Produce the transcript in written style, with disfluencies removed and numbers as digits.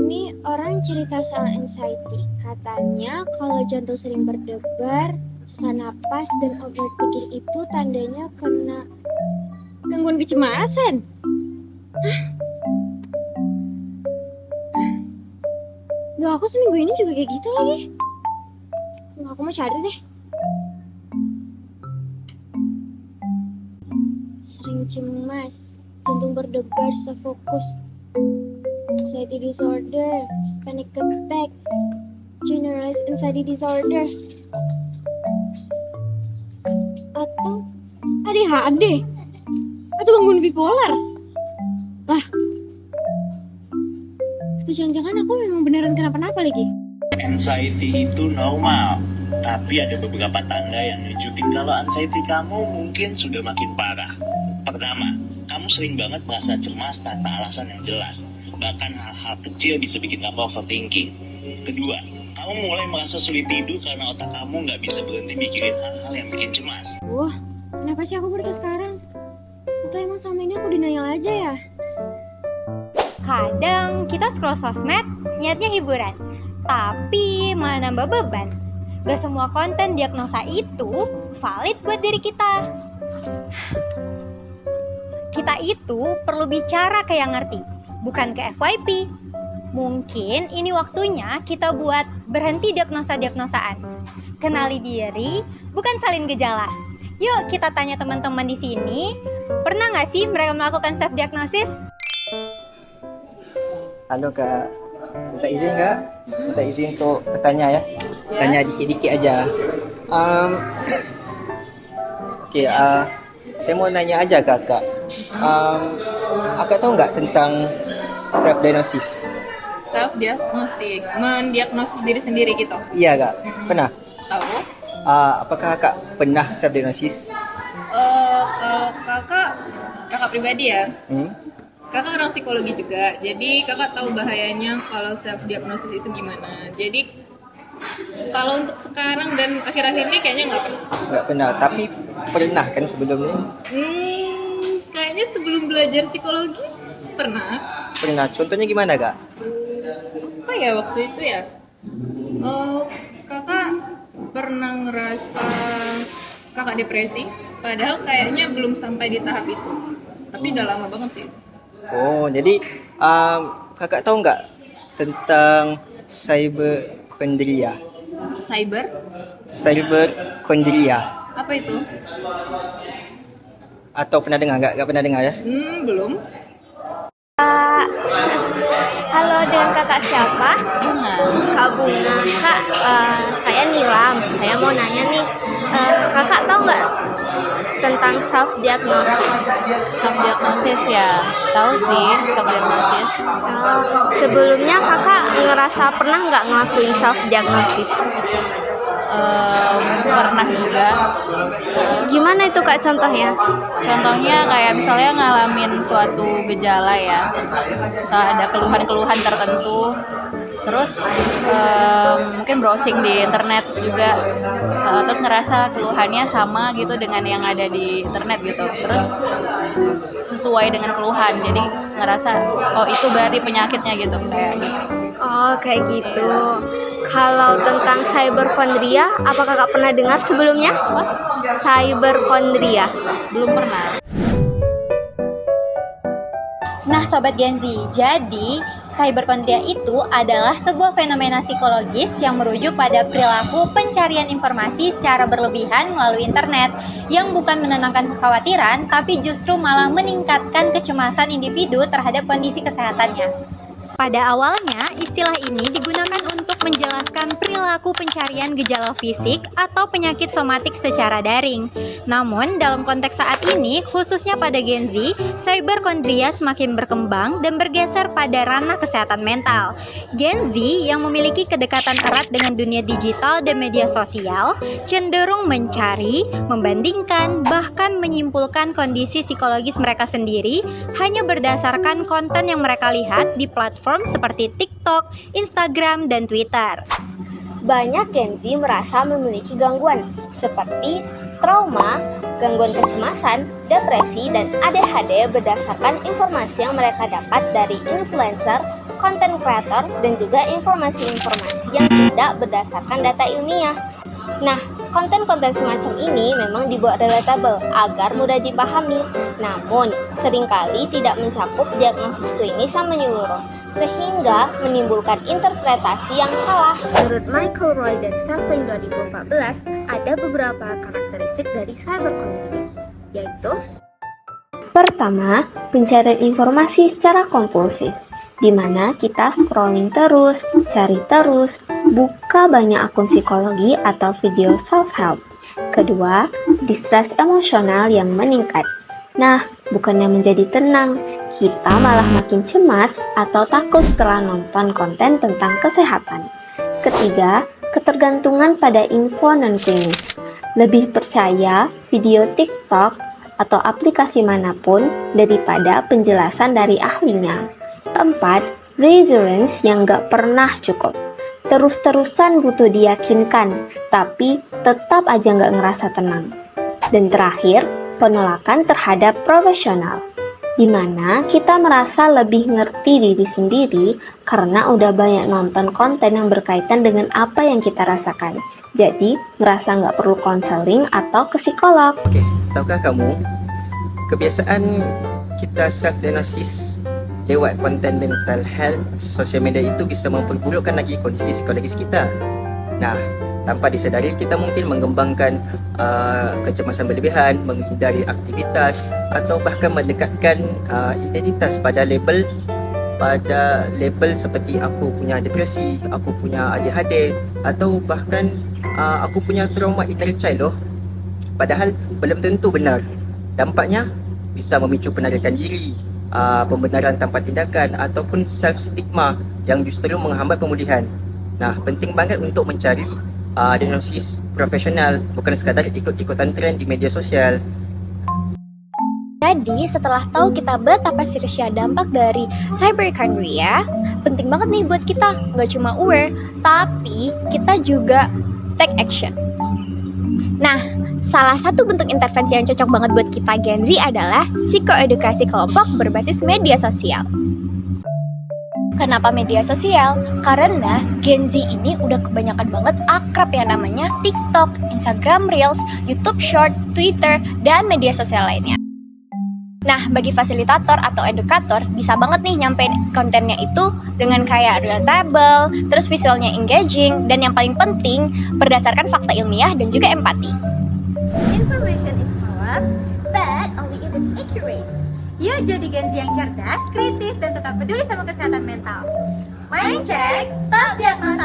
ini orang cerita soal anxiety. Katanya kalau jantung sering berdebar, susah napas, dan overthinking itu tandanya kena gangguan kecemasan. Duh, aku seminggu ini juga kayak gitu lagi. Duh, aku mau cari deh. Sering cemas, jantung berdebar, susah fokus, anxiety disorder, panic attack, generalized anxiety disorder, atau ADHD, atau gangguan bipolar. Lah, atau jangan-jangan aku memang beneran kenapa-napa lagi? Anxiety itu normal, tapi ada beberapa tanda yang nunjukin kalau anxiety kamu mungkin sudah makin parah. Pertama, kamu sering banget merasa cemas tanpa alasan yang jelas. Bahkan hal-hal kecil bisa bikin kamu overthinking. Kedua, kamu mulai merasa sulit tidur karena otak kamu nggak bisa berhenti mikirin hal-hal yang bikin cemas. Wah, kenapa sih aku baru tahu sekarang? Atau emang selama ini aku denial aja ya? Kadang kita scroll sosmed niatnya hiburan, tapi malah nambah beban. Gak semua konten diagnosa itu valid buat diri kita. Kita itu perlu bicara ke yang ngerti, bukan ke FYP. Mungkin ini waktunya kita buat berhenti diagnosa-diagnosaan. Kenali diri, bukan salin gejala. Yuk kita tanya teman-teman di sini, pernah nggak sih mereka melakukan self-diagnosis? Halo Kak, minta izin nggak? Minta izin untuk bertanya ya? Tanya dikit-dikit aja. Okey, saya mau nanya aja Kakak. Kakak tahu nggak tentang self-diagnosis? Self-diagnostik, mendiagnosis diri sendiri gitu. Iya Kak, pernah? Tahu? Apakah Kakak pernah self-diagnosis? Kalau kakak pribadi ya, kakak orang psikologi juga. Jadi kakak tahu bahayanya kalau self-diagnosis itu gimana. Jadi kalau untuk sekarang dan akhir-akhir ini kayaknya nggak pernah. Nggak pernah, tapi pernah kan sebelumnya? Kayaknya sebelum belajar psikologi pernah. Pernah, contohnya gimana Kak? Apa ya waktu itu ya? Kakak pernah ngerasa kakak depresi, padahal kayaknya belum sampai di tahap itu. Tapi udah lama banget sih. Oh, jadi Kakak tahu nggak tentang cyberkondria? Cyberkondria. Apa itu? Atau pernah dengar nggak? Nggak pernah dengar ya? Belum. Halo, dengan kakak siapa? Bunga. Kak Bunga. Kak, saya Nilam. Saya mau nanya nih, kakak tahu nggak tentang self-diagnosis? Self-diagnosis ya, tahu sih self-diagnosis. Sebelumnya kakak ngerasa pernah nggak ngelakuin self-diagnosis? Pernah juga. Gimana itu Kak contohnya? Contohnya kayak misalnya ngalamin suatu gejala ya, misalnya ada keluhan-keluhan tertentu, terus mungkin browsing di internet juga, terus ngerasa keluhannya sama gitu dengan yang ada di internet gitu, terus sesuai dengan keluhan, jadi ngerasa oh itu berarti penyakitnya gitu kayak gitu. Oh, kayak gitu. Kalau tentang cyberkondria, apakah kakak pernah dengar sebelumnya? Cyberkondria. Belum pernah. Nah, Sobat Gen Z, jadi cyberkondria itu adalah sebuah fenomena psikologis yang merujuk pada perilaku pencarian informasi secara berlebihan melalui internet yang bukan menenangkan kekhawatiran, tapi justru malah meningkatkan kecemasan individu terhadap kondisi kesehatannya. Pada awalnya, istilah ini digunakan untuk menjelaskan perilaku pencarian gejala fisik atau penyakit somatik secara daring. Namun, dalam konteks saat ini, khususnya pada Gen Z, cyberkondria semakin berkembang dan bergeser pada ranah kesehatan mental. Gen Z yang memiliki kedekatan erat dengan dunia digital dan media sosial, cenderung mencari, membandingkan, bahkan menyimpulkan kondisi psikologis mereka sendiri hanya berdasarkan konten yang mereka lihat di platform seperti TikTok, Instagram, dan Twitter. Banyak Gen Z merasa memiliki gangguan seperti trauma, gangguan kecemasan, depresi, dan ADHD berdasarkan informasi yang mereka dapat dari influencer, konten kreator, dan juga informasi-informasi yang tidak berdasarkan data ilmiah. Nah, konten-konten semacam ini memang dibuat relatable agar mudah dipahami, namun seringkali tidak mencakup diagnosis klinis yang menyeluruh, sehingga menimbulkan interpretasi yang salah. Menurut Michael Roy dan Saflin 2014, ada beberapa karakteristik dari cybercontrolling, yaitu: pertama, pencarian informasi secara kompulsif, di mana kita scrolling terus, cari terus, buka banyak akun psikologi atau video self-help. Kedua, distress emosional yang meningkat. Nah, bukannya menjadi tenang, kita malah makin cemas atau takut setelah nonton konten tentang kesehatan. Ketiga, ketergantungan pada info non-klinis. Lebih percaya video TikTok atau aplikasi manapun daripada penjelasan dari ahlinya. Keempat, reassurance yang gak pernah cukup. Terus-terusan butuh diyakinkan, tapi tetap aja gak ngerasa tenang. Dan terakhir, penolakan terhadap profesional, di mana kita merasa lebih ngerti diri sendiri karena udah banyak nonton konten yang berkaitan dengan apa yang kita rasakan. Jadi, ngerasa nggak perlu konseling atau ke psikolog. Oke, tahukah kamu, kebiasaan kita self-diagnosis lewat konten mental health sosial media itu bisa memperburukkan lagi kondisi psikologis kita. Nah, tanpa disedari kita mungkin mengembangkan kecemasan berlebihan, menghindari aktivitas atau bahkan mendekatkan identitas pada label seperti aku punya depresi, aku punya ADHD, atau bahkan aku punya trauma inner child loh. Padahal belum tentu benar. Dampaknya bisa memicu penarikan diri, pembenaran tanpa tindakan ataupun self-stigma yang justru menghambat pemulihan. Nah, penting banget untuk mencari diagnosis profesional, bukan sekadar ikut-ikutan tren di media sosial. Jadi, setelah tahu kita betapa seriusnya dampak dari cybercontrol, penting banget nih buat kita nggak cuma aware, tapi kita juga take action. Nah, salah satu bentuk intervensi yang cocok banget buat kita Gen Z adalah psikoedukasi kelompok berbasis media sosial. Kenapa media sosial? Karena Gen Z ini udah kebanyakan banget akrab yang namanya TikTok, Instagram Reels, YouTube Short, Twitter, dan media sosial lainnya. Nah, bagi fasilitator atau edukator, bisa banget nih nyampein kontennya itu dengan kayak relatable, terus visualnya engaging, dan yang paling penting, berdasarkan fakta ilmiah dan juga empati. Information is power, but only if it's accurate. Yuk jadi Gen Z yang cerdas, kritis, dan tetap peduli sama kesehatan mental. Mind check, stop diagnosa